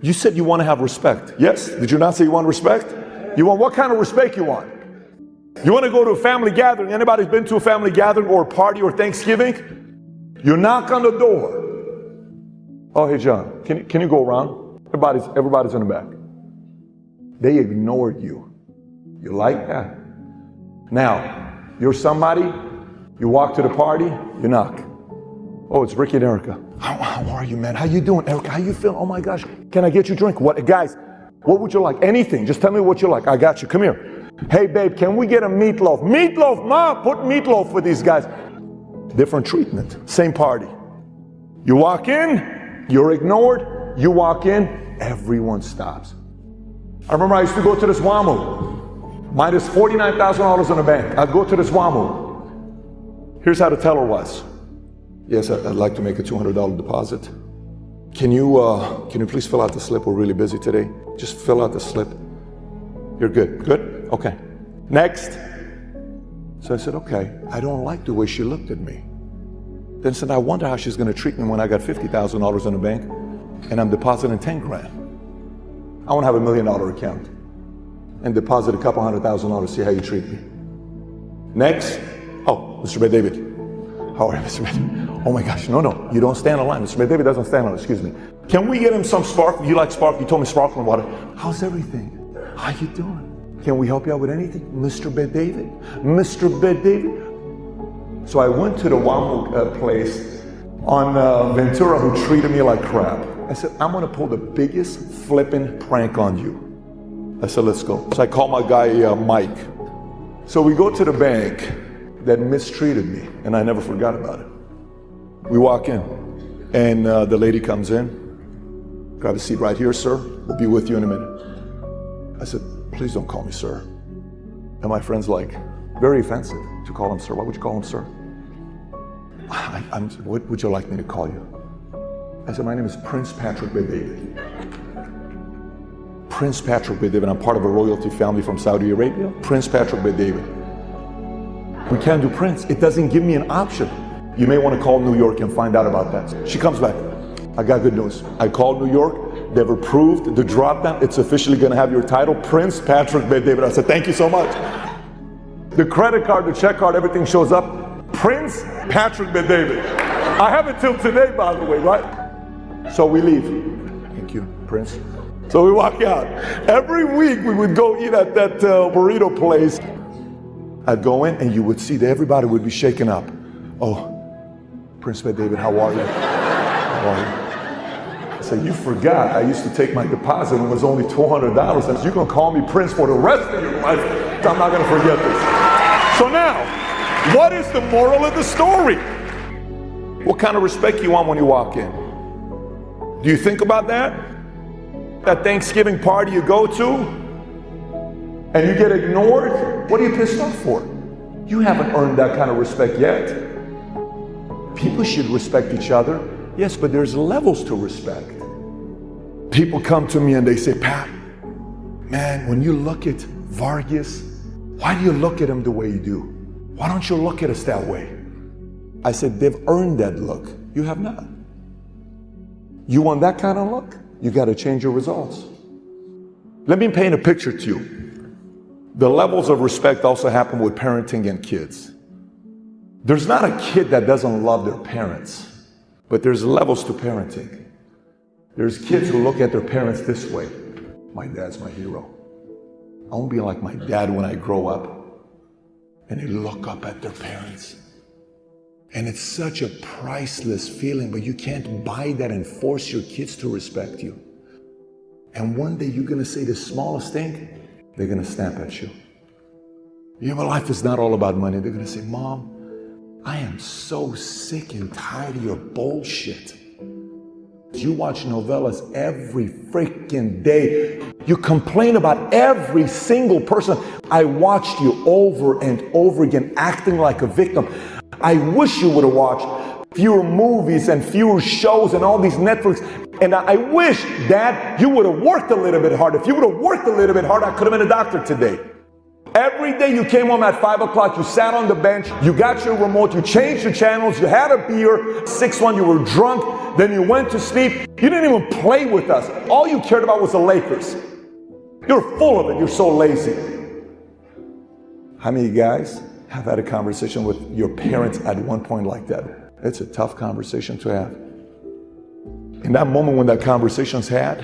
You said you want to have respect. Yes? Did you not say you want respect? You want, what kind of respect you want? You want to go to a family gathering? Anybody's been to a family gathering or a party or Thanksgiving? You knock on the door. Oh, hey John, can you go around? Everybody's in the back. They ignored you. You like that? Now, you're somebody, you walk to the party, you knock. Oh, it's Ricky and Erica. How are you, man? How you doing, Erica? How you feeling? Oh my gosh, can I get you a drink? What, guys, what would you like? Anything, just tell me what you like. I got you, come here. Hey babe, can we get a meatloaf? Meatloaf, Mom, put meatloaf for these guys. Different treatment, same party. You walk in, you're ignored. You walk in, everyone stops. I remember I used to go to this WAMU. Minus $49,000 in the bank. I'd go to this WAMU. Here's how the teller was. Yes, I'd like to make a $200 deposit. Can you please fill out the slip? We're really busy today. Just fill out the slip. You're good. Good? Okay. Next. So I said, okay. I don't like the way she looked at me. Then said, I wonder how she's going to treat me when I got $50,000 in the bank and I'm depositing 10 grand. I want to have $1 million account and deposit a couple $100,000, see how you treat me. Next. Oh, Mr. Bay David. How are you, Mr. Bay? Oh my gosh, no, you don't stand in line. Mr. Bay David doesn't stand in line, excuse me. Can we get him some sparkling? You like sparkling? You told me sparkling water. How's everything? How you doing? Can we help you out with anything? Mr. Bay David? Mr. Bay David? So I went to the WAMU place on Ventura who treated me like crap. I said, I'm gonna pull the biggest flipping prank on you. I said, let's go. So I called my guy, Mike. So we go to the bank that mistreated me, and I never forgot about it. We walk in, and the lady comes in. Grab a seat right here, sir. We'll be with you in a minute. I said, please don't call me sir. And my friend's like, very offensive to call him sir. Why would you call him sir? What would you like me to call you? I said, my name is Prince Patrick Bay David. Prince Patrick Bay David. I'm part of a royalty family from Saudi Arabia. Prince Patrick Bay David. We can't do Prince. It doesn't give me an option. You may want to call New York and find out about that. She comes back. I got good news. I called New York. They've approved the drop down. It's officially going to have your title, Prince Patrick Bay David. I said, thank you so much. The credit card, the check card, everything shows up. Prince Patrick Bay David. I have it till today, by the way, right? So we leave. Thank you, Prince. So we walk out. Every week we would go eat at that burrito place. I'd go in and you would see that everybody would be shaken up. Oh, Prince Bay David, how are you? How are you? I said, you forgot I used to take my deposit and it was only $200. I said, you're going to call me Prince for the rest of your life. I'm not going to forget this. So now, what is the moral of the story? What kind of respect you want when you walk in? Do you think about that? That Thanksgiving party you go to and you get ignored? What are you pissed off for? You haven't earned that kind of respect yet. People should respect each other. Yes, but there's levels to respect. People come to me and they say, Pat, man, when you look at Vargas, why do you look at him the way you do? Why don't you look at us that way? I said, they've earned that look. You have not. You want that kind of look? You got to change your results. Let me paint a picture to you. The levels of respect also happen with parenting and kids. There's not a kid that doesn't love their parents, but there's levels to parenting. There's kids who look at their parents this way. My dad's my hero. I won't be like my dad when I grow up. And they look up at their parents. And it's such a priceless feeling, but you can't buy that and force your kids to respect you. And one day you're going to say the smallest thing, they're going to snap at you. Your life is not all about money. They're going to say, Mom, I am so sick and tired of your bullshit. You watch novellas every freaking day. You complain about every single person. I watched you over and over again acting like a victim. I wish you would have watched fewer movies and fewer shows and all these Netflix. And I wish, Dad, you would have worked a little bit harder. If you would have worked a little bit harder, I could have been a doctor today. Every day you came home at 5 o'clock, you sat on the bench, you got your remote, you changed your channels, you had a beer, 6-1, you were drunk, then you went to sleep. You didn't even play with us. All you cared about was the Lakers. You're full of it, you're so lazy. How many guys have had a conversation with your parents at one point like that? It's a tough conversation to have. In that moment when that conversation's had,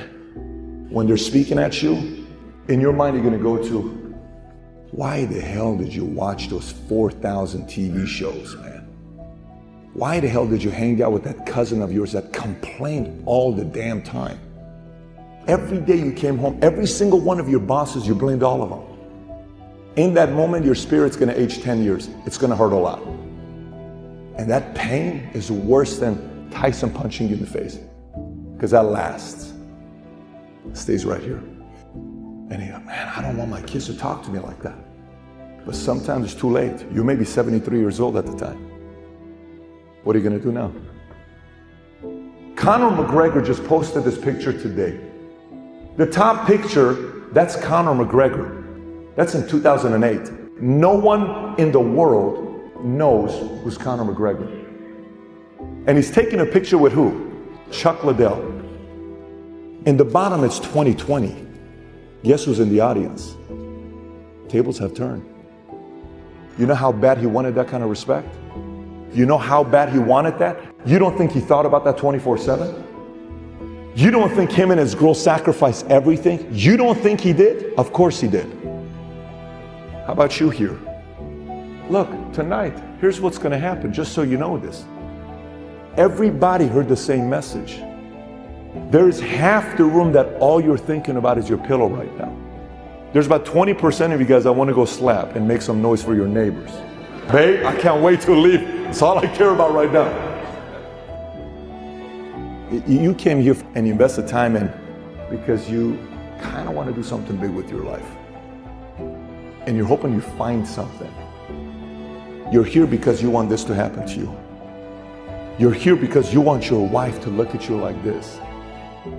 when they're speaking at you, in your mind you're gonna go to, why the hell did you watch those 4,000 TV shows, man? Why the hell did you hang out with that cousin of yours that complained all the damn time? Every day you came home, every single one of your bosses, you blamed all of them. In that moment, your spirit's gonna age 10 years. It's gonna hurt a lot. And that pain is worse than Tyson punching you in the face, because that lasts. It stays right here. And you go, man, I don't want my kids to talk to me like that. But sometimes it's too late. You may be 73 years old at the time. What are you gonna do now? Conor McGregor just posted this picture today. The top picture, that's Conor McGregor. That's in 2008. No one in the world knows who's Conor McGregor. And he's taking a picture with who? Chuck Liddell. In the bottom, it's 2020. Guess who's in the audience? Tables have turned. You know how bad he wanted that kind of respect? You know how bad he wanted that? You don't think he thought about that 24/7? You don't think him and his girl sacrificed everything? You don't think he did? Of course he did. How about you here? Look, tonight, here's what's going to happen, just so you know this. Everybody heard the same message. There's half the room that all you're thinking about is your pillow right now. There's about 20% of you guys that want to go slap and make some noise for your neighbors. Babe, I can't wait to leave. That's all I care about right now. You came here and you invested time in because you kind of want to do something big with your life. And you're hoping you find something. You're here because you want this to happen to you. You're here because you want your wife to look at you like this.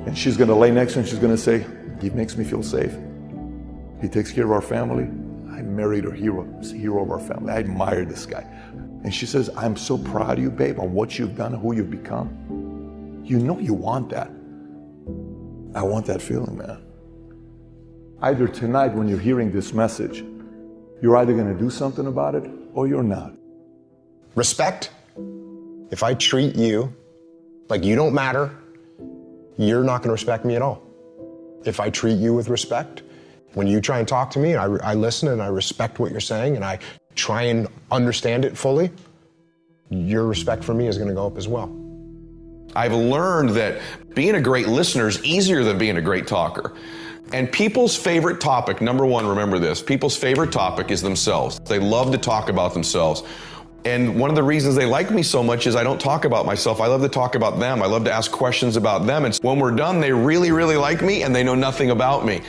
And she's going to lay next to him and she's going to say, he makes me feel safe. He takes care of our family. I married a hero. He's the hero of our family. I admire this guy. And she says, I'm so proud of you, babe, on what you've done and who you've become. You know you want that. I want that feeling, man. Either tonight when you're hearing this message, you're either going to do something about it or you're not. Respect. If I treat you like you don't matter, you're not going to respect me at all. If I treat you with respect, when you try and talk to me, I listen and I respect what you're saying and I try and understand it fully, your respect for me is going to go up as well. I've learned that being a great listener is easier than being a great talker. And people's favorite topic, number one, remember this, people's favorite topic is themselves. They love to talk about themselves. And one of the reasons they like me so much is I don't talk about myself. I love to talk about them. I love to ask questions about them. And when we're done, they really, really like me and they know nothing about me.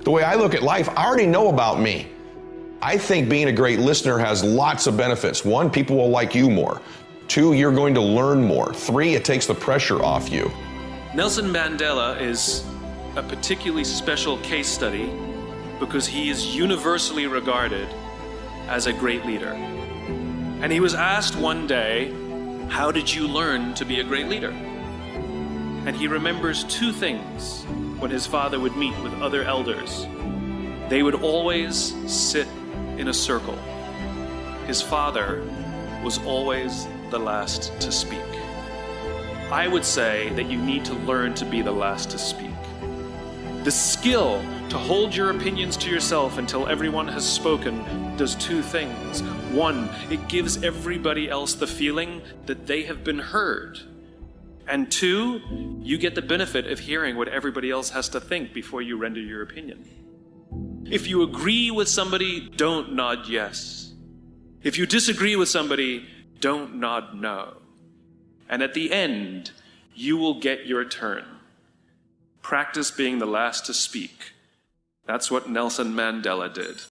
The way I look at life, I already know about me. I think being a great listener has lots of benefits. One, people will like you more. Two, you're going to learn more. Three, it takes the pressure off you. Nelson Mandela is a particularly special case study because he is universally regarded as a great leader. And he was asked one day, how did you learn to be a great leader? And he remembers two things when his father would meet with other elders. They would always sit in a circle. His father was always the last to speak. I would say that you need to learn to be the last to speak. The skill to hold your opinions to yourself until everyone has spoken does two things. One, it gives everybody else the feeling that they have been heard. And two, you get the benefit of hearing what everybody else has to think before you render your opinion. If you agree with somebody, don't nod yes. If you disagree with somebody, don't nod no. And at the end, you will get your turn. Practice being the last to speak. That's what Nelson Mandela did.